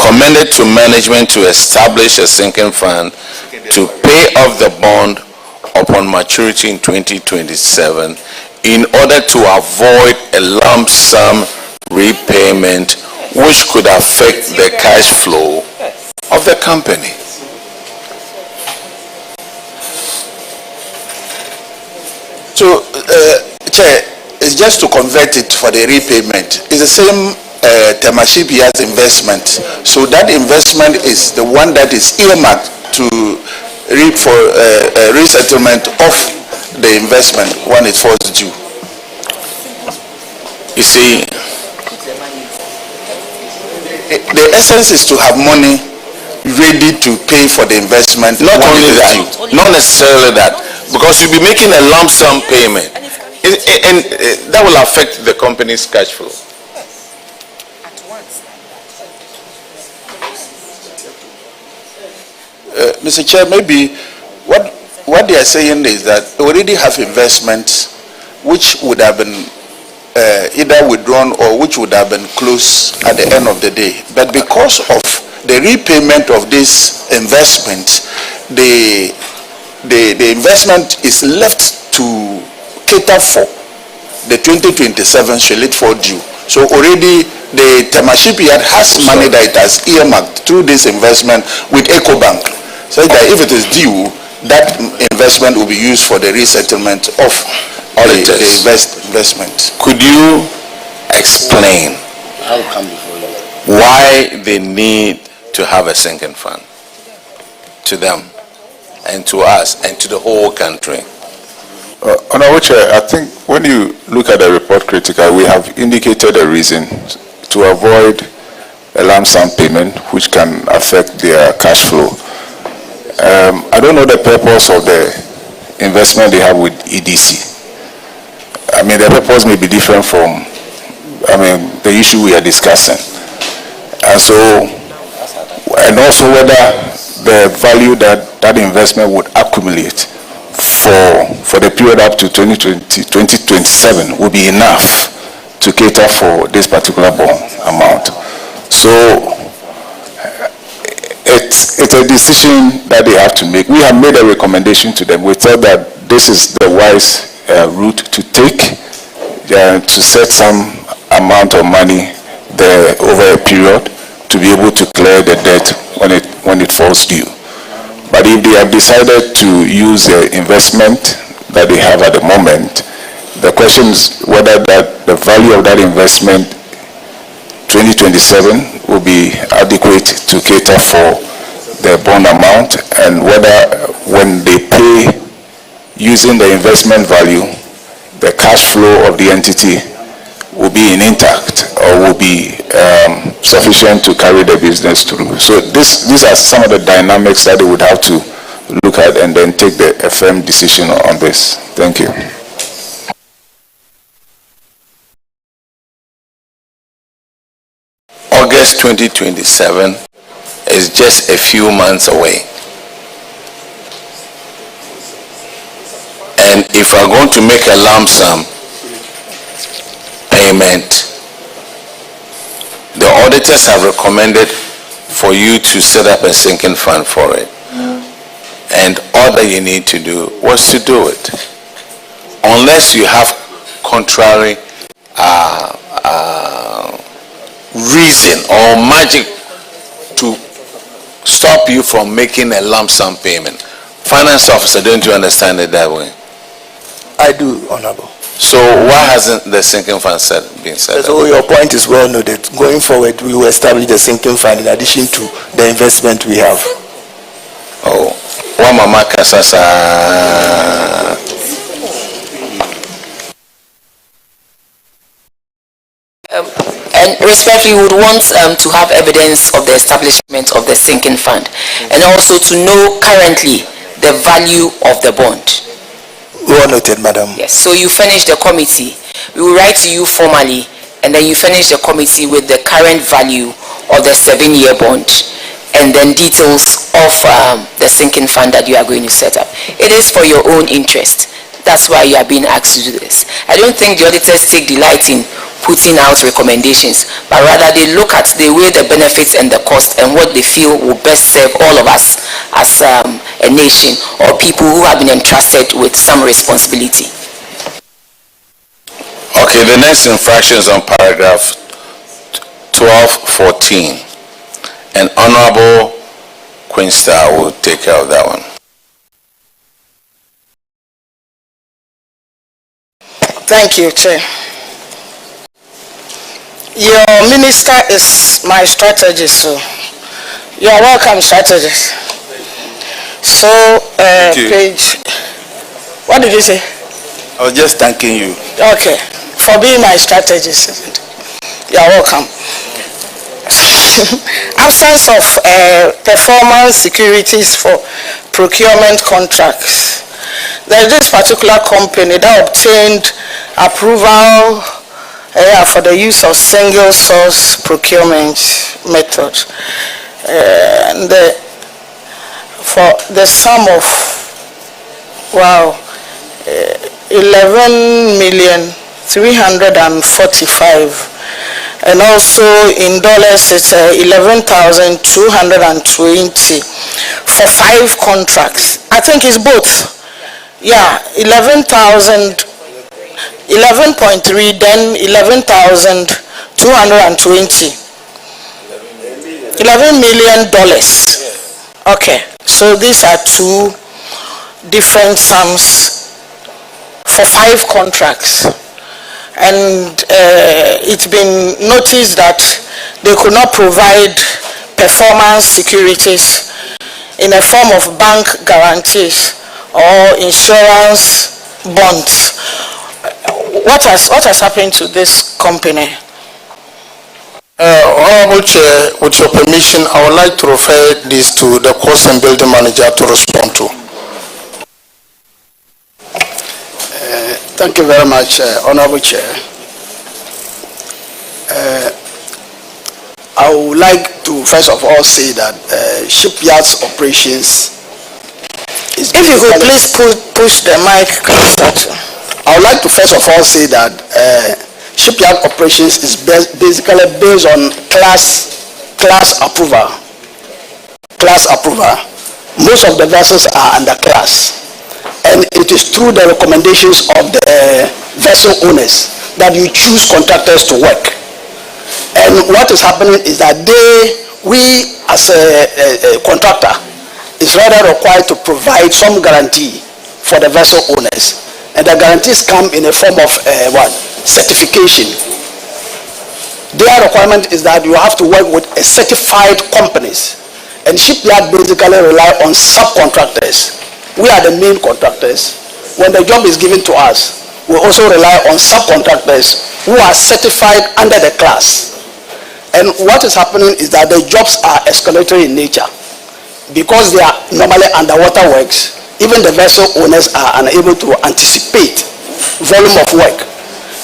recommended to management to establish a sinking fund to pay off the bond upon maturity in 2027 in order to avoid a lump sum repayment which could affect the cash flow of the company. So, Chair, it's just to convert it for the repayment. It's the same Temaship as investment. So that investment is the one that is earmarked to for resettlement of the investment when it falls due. You see, the essence is to have money ready to pay for the investment. Not only that, not necessarily that, because you'll be making a lump sum payment, and that will affect the company's cash flow. Mr. Chair, maybe what they are saying is that they already have investments which would have been either withdrawn or which would have been closed at the end of the day. But because of the repayment of this investment, the investment is left to cater for the 2027 shall it fall due. So already the Temaship Yard has money that it has earmarked through this investment with EcoBank. So that if it is due, that investment will be used for the resettlement of the investment. Could you explain why they need to have a sinking fund to them and to us and to the whole country? Honorable Chair, I think when you look at the report critically, we have indicated a reason to avoid a lump sum payment which can affect their cash flow. I don't know the purpose of the investment they have with EDC. I mean, the purpose may be different from, the issue we are discussing. And so, and also whether the value that investment would accumulate for the period up to 2027 will be enough to cater for this particular bond amount. So, it's a decision that they have to make. We have made a recommendation to them. We thought that this is the wise route to take, to set some amount of money there over a period to be able to clear the debt when it falls due. But if they have decided to use the investment that they have at the moment, the question is whether the value of that investment 2027 will be adequate to cater for the bond amount, and whether when they pay using the investment value, the cash flow of the entity will be intact or will be sufficient to carry the business through. So these are some of the dynamics that they would have to look at and then take the firm decision on this. Thank you. August 2027 is just a few months away. And if we're going to make a lump sum payment, the auditors have recommended for you to set up a sinking fund for it. And all that you need to do was to do it. Unless you have contrary reason or magic to stop you from making a lump sum payment. Finance officer, don't you understand it that way? I do, Honorable. So why hasn't the sinking fund been set up? So your point is well noted. Going forward, we will establish the sinking fund in addition to the investment we have. Oh, one mama kasasa. And respectfully, we would want to have evidence of the establishment of the sinking fund, and also to know currently the value of the bond. Well noted, Madam. Yes. So you finish the committee. We will write to you formally, and then you finish the committee with the current value of the 7-year bond, and then details of the sinking fund that you are going to set up. It is for your own interest. That's why you are being asked to do this. I don't think the auditors take delight in putting out recommendations, but rather they look at, they weigh the benefits and the cost and what they feel will best serve all of us as a nation or people who have been entrusted with some responsibility. Okay, the next infraction is on paragraph 1214. And Honorable Queenster will take care of that one. Thank you, Chair. Your minister is my strategist, so you are welcome, strategist. So, page, what did you say? I was just thanking you. Okay, for being my strategist, isn't it? You are welcome. Absence of performance securities for procurement contracts. There is this particular company that obtained approval for the use of single source procurement method. And for the sum of, wow, 11,345,000, and also in dollars it's 11,220 for 5 contracts. I think it's both. Yeah, 11.3, then 11,220. $11 million. Okay, so these are 2 different sums for 5 contracts. And it's been noticed that they could not provide performance securities in a form of bank guarantees or insurance bonds. What has happened to this company? Honorable Chair, with your permission, I would like to refer this to the course and building manager to respond to. Thank you very much, Honorable Chair. I would like to first of all say that shipyards operations is... If you could please push the mic closer. I would like to first of all say that shipyard operations is basically based on class approval. Class approval. Most of the vessels are under class. And it is through the recommendations of the vessel owners that you choose contractors to work. And what is happening is that we as a contractor is rather required to provide some guarantee for the vessel owners. And the guarantees come in a form of certification. Their requirement is that you have to work with a certified companies. And shipyard basically rely on subcontractors. We are the main contractors. When the job is given to us, we also rely on subcontractors who are certified under the class. And what is happening is that the jobs are escalatory in nature. Because they are normally underwater works, even the vessel owners are unable to anticipate volume of work.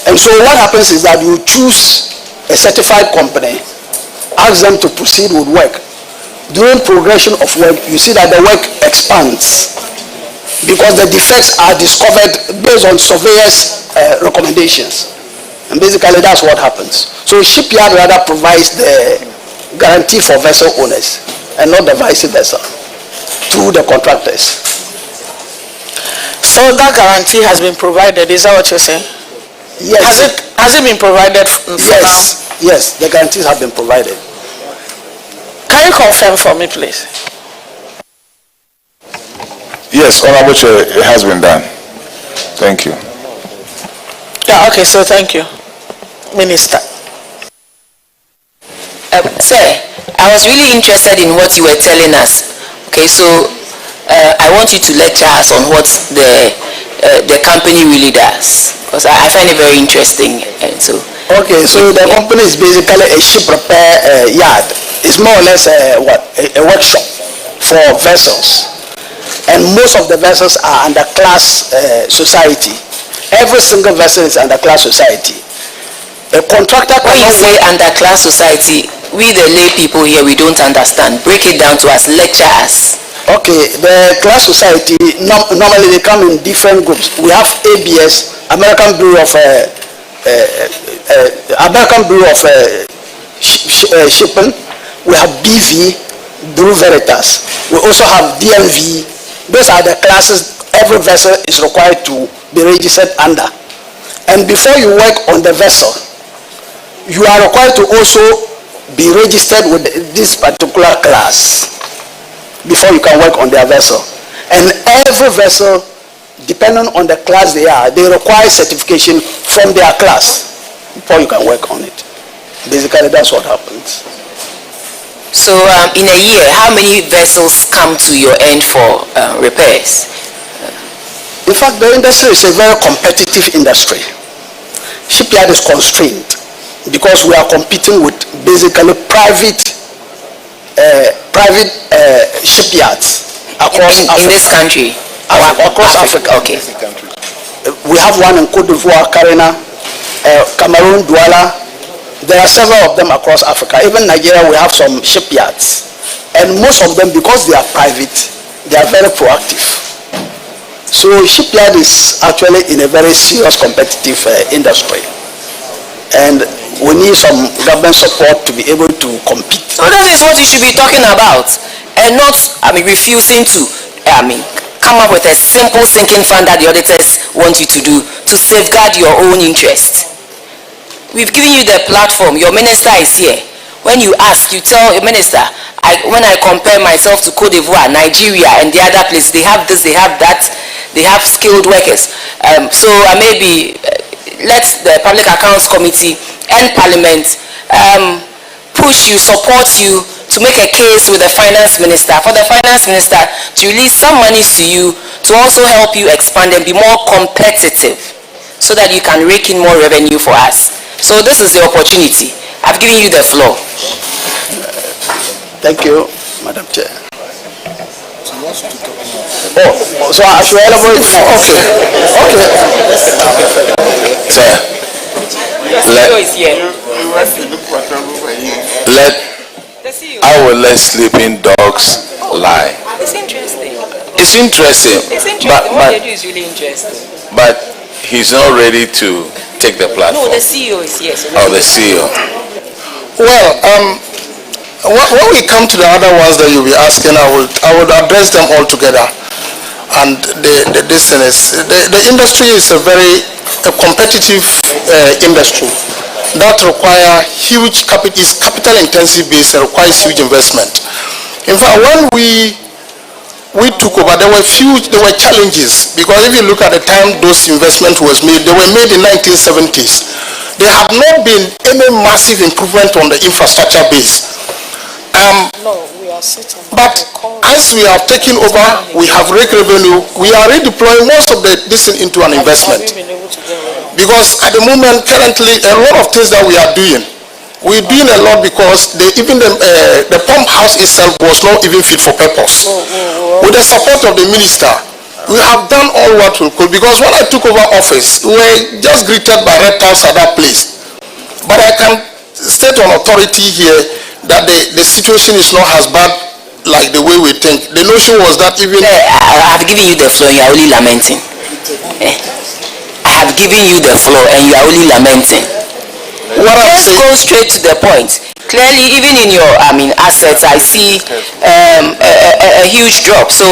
And so what happens is that you choose a certified company, ask them to proceed with work. During progression of work, you see that the work expands because the defects are discovered based on surveyors' recommendations. And basically that's what happens. So shipyard rather provides the guarantee for vessel owners and not the vice versa through the contractors. So that guarantee has been provided, is that what you're saying? Yes. Has it been provided for yes. Now? Yes, the guarantees have been provided. Can you confirm for me, please? Yes, Honorable Chair, it has been done. Thank you. Yeah, okay, so thank you, Minister. Sir, I was really interested in what you were telling us. Okay, so I want you to lecture us on what the company really does, because I find it very interesting. And so. Okay, so the company is basically a ship repair yard. It's more or less a workshop for vessels. And most of the vessels are under class society. Every single vessel is under class society. A contractor... When you say under class society, we the lay people here, we don't understand. Break it down to us, lecture us. Okay, the class society, normally they come in different groups. We have ABS, American Bureau of American Bureau of Shipping. We have BV, Bureau Veritas. We also have DMV. Those are the classes every vessel is required to be registered under. And before you work on the vessel, you are required to also be registered with this particular class before you can work on their vessel. And every vessel, depending on the class they are, they require certification from their class before you can work on it. Basically, that's what happens. So in a year, how many vessels come to your end for repairs? In fact, the industry is a very competitive industry. Shipyard is constrained because we are competing with basically private shipyards across in this country? Across Africa. Okay. We have one in Cote d'Ivoire, Carina, Cameroon, Douala. There are several of them across Africa. Even Nigeria, we have some shipyards. And most of them, because they are private, they are very proactive. So shipyard is actually in a very serious competitive industry. And we need some government support to be able to compete. So that is what you should be talking about, and not, refusing to, come up with a simple sinking fund that the auditors want you to do to safeguard your own interest. We've given you the platform. Your minister is here. When you ask, you tell a minister, when I compare myself to Cote d'Ivoire, Nigeria, and the other place, they have this, they have that, they have skilled workers. So maybe let the Public Accounts Committee and Parliament push you, support you to make a case with the Finance Minister, for the Finance Minister to release some monies to you to also help you expand and be more competitive so that you can rake in more revenue for us. So this is the opportunity. I've given you the floor. Thank you, Madam Chair. Oh, so I should elaborate now. Okay. Sir, I will let sleeping dogs lie. It's interesting. It's interesting. It's interesting. What they do is really interesting. But he's not ready to take the platform. No, the CEO is here. So the CEO. Well, when we come to the other ones that you'll be asking, I would address them all together. And the industry is a very competitive industry that require huge capital intensive base and requires huge investment. In fact, when we took over, there were challenges, because if you look at the time those investments was made, they were made in 1970s. There have not been any massive improvement on the infrastructure base. But as we have taken over, we have rake revenue, we are redeploying most of this into an investment. Because at the moment, currently, a lot of things that we're doing a lot because even the pump house itself was not even fit for purpose. With the support of the minister, we have done all what we could, because when I took over office, we were just greeted by red taps at that place. But I can state on authority here that the situation is not as bad like the way we think. The notion was that even... I have given you the floor, you are only lamenting. I have given you the floor and you are only lamenting. Let's go straight to the point. Clearly, even in your assets, I see a huge drop. So